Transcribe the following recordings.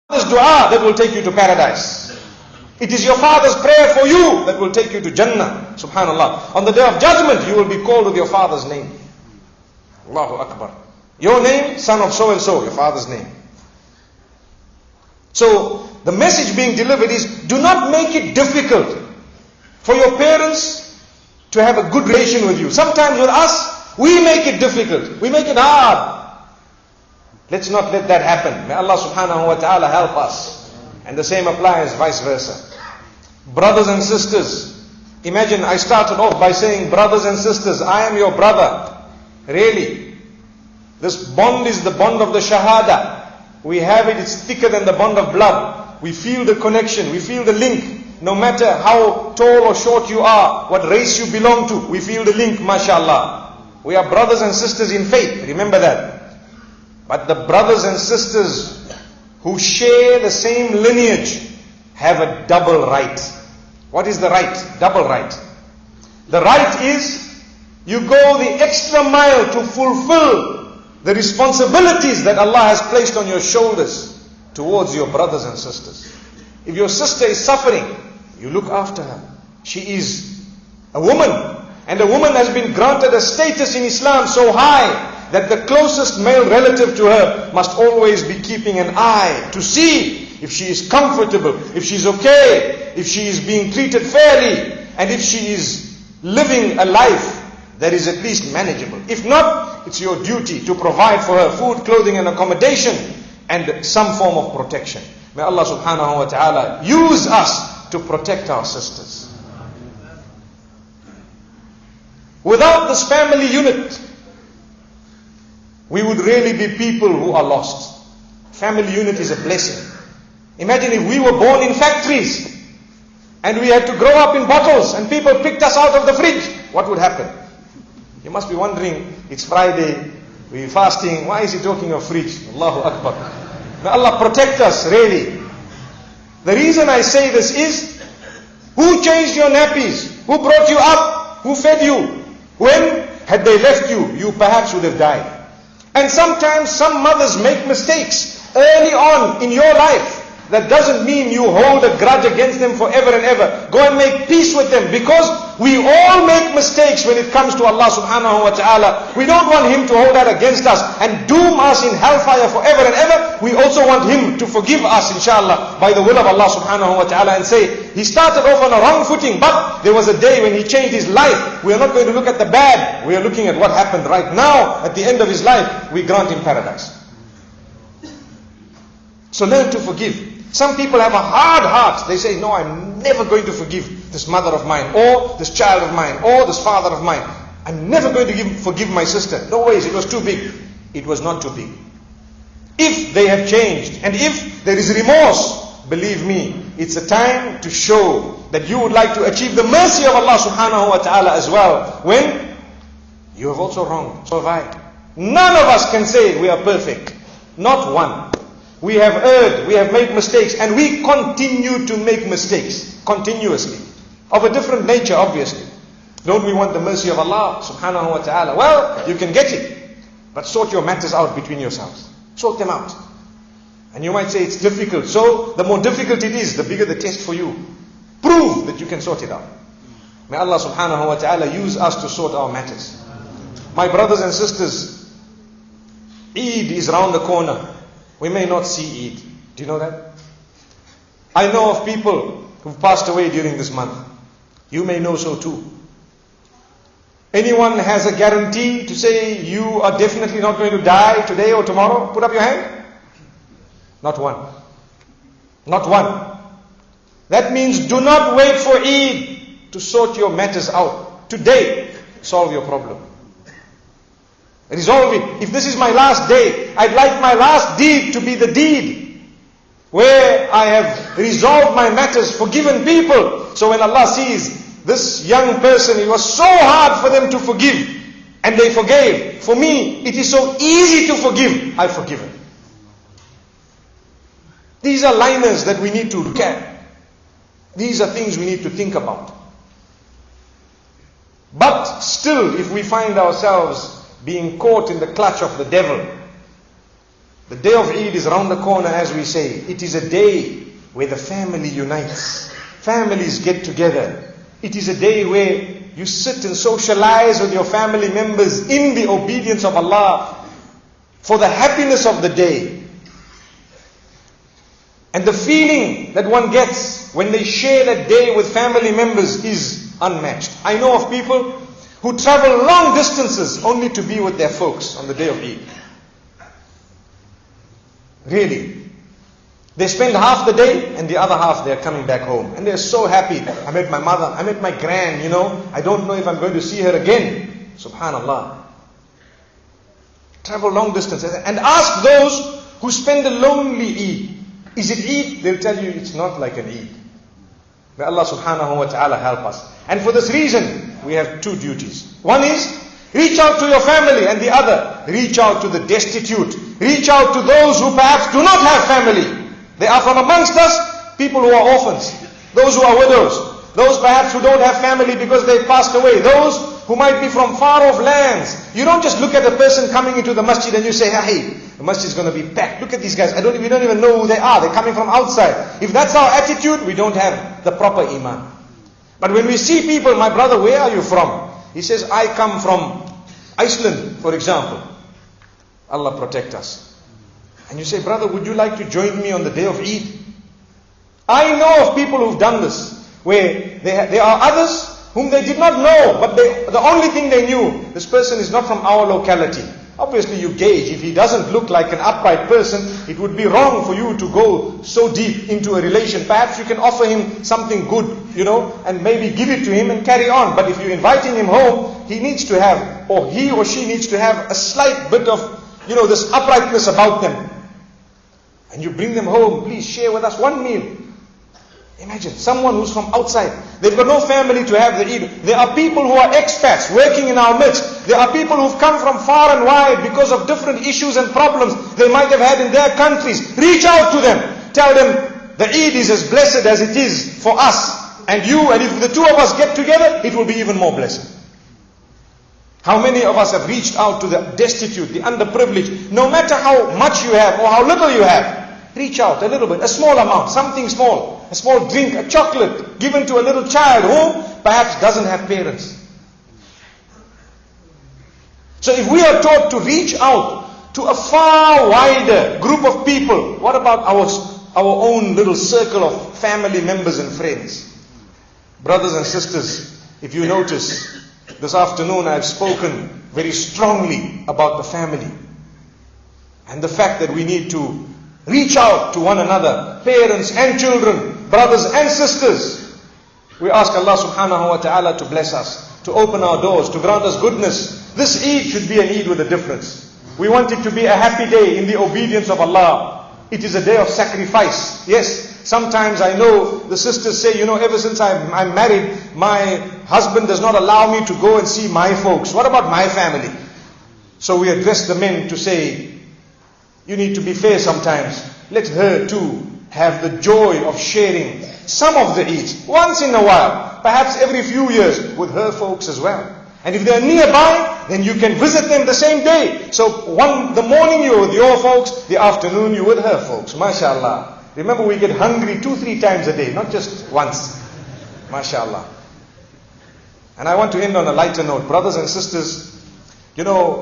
father's dua that will take you to paradise. It is your father's prayer for you that will take you to Jannah. Subhanallah. On the day of judgment, you will be called with your father's name. Allahu Akbar. Your name, son of so and so, your father's name. So, the message being delivered is, do not make it difficult for your parents to have a good relation with you. Sometimes with us, we make it difficult. We make it hard. Let's not let that happen. May Allah subhanahu wa ta'ala help us. And the same applies vice versa. Brothers and sisters. Imagine I started off by saying, brothers and sisters, I am your brother. Really. This bond is the bond of the shahada. We have it, it's thicker than the bond of blood. We feel the connection, we feel the link. No matter how tall or short you are, what race you belong to, we feel the link, mashallah. We are brothers and sisters in faith, remember that. But the brothers and sisters who share the same lineage have a double right. What is the right? Double right. The right is, you go the extra mile to fulfill the responsibilities that Allah has placed on your shoulders towards your brothers and sisters. If your sister is suffering, you look after her. She is a woman, and a woman has been granted a status in Islam so high that the closest male relative to her must always be keeping an eye to see if she is comfortable, if she is okay, if she is being treated fairly, and if she is living a life that is at least manageable. If not, it's your duty to provide for her food, clothing and accommodation, and some form of protection. May Allah subhanahu wa ta'ala use us to protect our sisters. Without this family unit, we would really be people who are lost. Family unit is a blessing. Imagine if we were born in factories and we had to grow up in bottles and people picked us out of the fridge. What would happen? You must be wondering, it's Friday, we're fasting, why is he talking of fridge? Allahu Akbar. May Allah protect us, really. The reason I say this is, who changed your nappies? Who brought you up? Who fed you? When, had they left you, you perhaps would have died. And sometimes some mothers make mistakes early on in your life. That doesn't mean you hold a grudge against them forever and ever. Go and make peace with them, because we all make mistakes when it comes to Allah subhanahu wa ta'ala. We don't want Him to hold that against us and doom us in hellfire forever and ever. We also want Him to forgive us, inshallah, by the will of Allah subhanahu wa ta'ala, and say, he started off on a wrong footing, but there was a day when he changed his life. We are not going to look at the bad. We are looking at what happened right now. At the end of his life, we grant him paradise. So learn to forgive. Some people have a hard heart. They say, no, I'm never going to forgive this mother of mine, or this child of mine, or this father of mine. I'm never going to forgive my sister. No ways, it was too big. It was not too big. If they have changed, and if there is remorse, believe me, it's a time to show that you would like to achieve the mercy of Allah subhanahu wa ta'ala as well. When you have also wronged, so have I. None of us can say we are perfect. Not one. We have erred, we have made mistakes, and we continue to make mistakes continuously, of a different nature, obviously. Don't we want the mercy of Allah subhanahu wa ta'ala? Well, you can get it, but sort your matters out between yourselves. Sort them out. And you might say it's difficult. So the more difficult it is, the bigger the test for you. Prove that you can sort it out. May Allah subhanahu wa ta'ala use us to sort our matters. My brothers and sisters, Eid is round the corner. We may not see Eid. Do you know that? I know of people who've passed away during this month. You may know so too. Anyone has a guarantee to say you are definitely not going to die today or tomorrow? Put up your hand. Not one. Not one. That means do not wait for Eid to sort your matters out. Today, solve your problem. Resolve it. If this is my last day, I'd like my last deed to be the deed where I have resolved my matters, forgiven people. So when Allah sees this young person, it was so hard for them to forgive, and they forgave. For me, it is so easy to forgive. I've forgiven. These are liners that we need to look at. These are things we need to think about. But still, if we find ourselves being caught in the clutch of the devil, The day of Eid is around the corner, as we say. It is a day where the family unites. Families get together. It is a day where you sit and socialize with your family members in the obedience of Allah for the happiness of the day. And the feeling that one gets when they share that day with family members is unmatched. I know of people who travel long distances only to be with their folks on the day of Eid. Really. They spend half the day and the other half they're coming back home. And they're so happy. I met my mother, I met my gran, I don't know if I'm going to see her again. Subhanallah. Travel long distances. And ask those who spend a lonely Eid. Is it Eid? They'll tell you it's not like an Eid. May Allah subhanahu wa ta'ala help us. And for this reason, we have two duties. One is, reach out to your family, and the other, reach out to the destitute. Reach out to those who perhaps do not have family. They are from amongst us, people who are orphans, those who are widows, those perhaps who don't have family because they passed away, those who might be from far off lands. You don't just look at a person coming into the masjid and you say, hey, the masjid is going to be packed. Look at these guys. We don't even know who they are. They're coming from outside. If that's our attitude, we don't have the proper iman. But when we see people, my brother, where are you from? He says, I come from Iceland, for example. Allah protect us. And you say, brother, would you like to join me on the day of Eid? I know of people who've done this, where there are others whom they did not know, but the only thing they knew, this person is not from our locality. Obviously you gauge, if he doesn't look like an upright person, it would be wrong for you to go so deep into a relation. Perhaps you can offer him something good, and maybe give it to him and carry on. But if you're inviting him home, he needs to have, or he or she needs to have a slight bit of, this uprightness about them. And you bring them home, please share with us one meal. Imagine, someone who's from outside. They've got no family to have the Eid. There are people who are expats working in our midst. There are people who've come from far and wide because of different issues and problems they might have had in their countries. Reach out to them. Tell them, the Eid is as blessed as it is for us and you. And if the two of us get together, it will be even more blessed. How many of us have reached out to the destitute, the underprivileged? No matter how much you have or how little you have, reach out a little bit, a small amount, something small, a small drink, a chocolate given to a little child who perhaps doesn't have parents. So if we are taught to reach out to a far wider group of people, what about our own little circle of family members and friends? Brothers and sisters, if you notice, this afternoon I have spoken very strongly about the family and the fact that we need to reach out to one another, parents and children, brothers and sisters. We ask Allah subhanahu wa ta'ala to bless us, to open our doors, to grant us goodness. This Eid should be an Eid with a difference. We want it to be a happy day in the obedience of Allah. It is a day of sacrifice. Yes, sometimes I know the sisters say, ever since I'm married, my husband does not allow me to go and see my folks. What about my family? So we address the men to say, you need to be fair sometimes. Let her too have the joy of sharing some of the Eid once in a while, perhaps every few years, with her folks as well. And if they're nearby, then you can visit them the same day. So the morning you're with your folks, the afternoon you're with her folks. MashaAllah. Remember, we get hungry 2-3 times a day, not just once. MashaAllah. And I want to end on a lighter note. Brothers and sisters,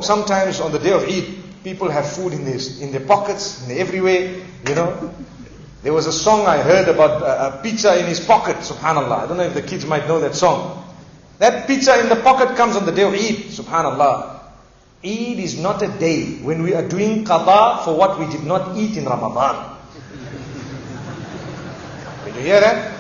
sometimes on the day of Eid, people have food in their pockets, and everywhere, There was a song I heard about a pizza in his pocket, subhanallah. I don't know if the kids might know that song. That pizza in the pocket comes on the day of Eid, subhanallah. Eid is not a day when we are doing qada for what we did not eat in Ramadan. Did you hear that?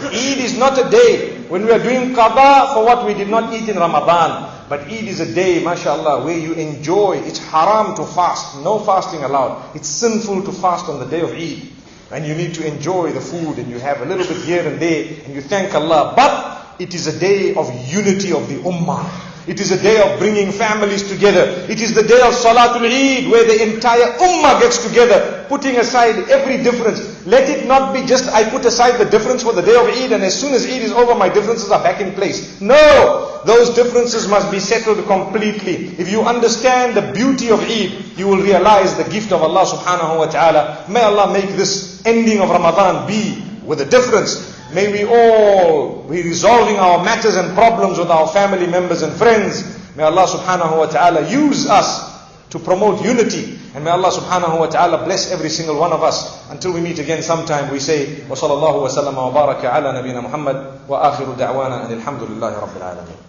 Eid is not a day when we are doing qada for what we did not eat in Ramadan. But Eid is a day, mashallah, where you enjoy. It's haram to fast. No fasting allowed. It's sinful to fast on the day of Eid. And you need to enjoy the food, and you have a little bit here and there, and you thank Allah. But it is a day of unity of the ummah. It is a day of bringing families together. It is the day of Salatul Eid, where the entire Ummah gets together, putting aside every difference. Let it not be just, I put aside the difference for the day of Eid, and as soon as Eid is over, my differences are back in place. No! Those differences must be settled completely. If you understand the beauty of Eid, you will realize the gift of Allah subhanahu wa ta'ala. May Allah make this ending of Ramadan be with a difference. May we all be resolving our matters and problems with our family members and friends. May Allah subhanahu wa ta'ala use us to promote unity. And may Allah subhanahu wa ta'ala bless every single one of us. Until we meet again sometime, we say, wa sallallahu wa sallam wa baraka ala nabina Muhammad wa akhiru da'wana and alhamdulillahi rabbil alameen.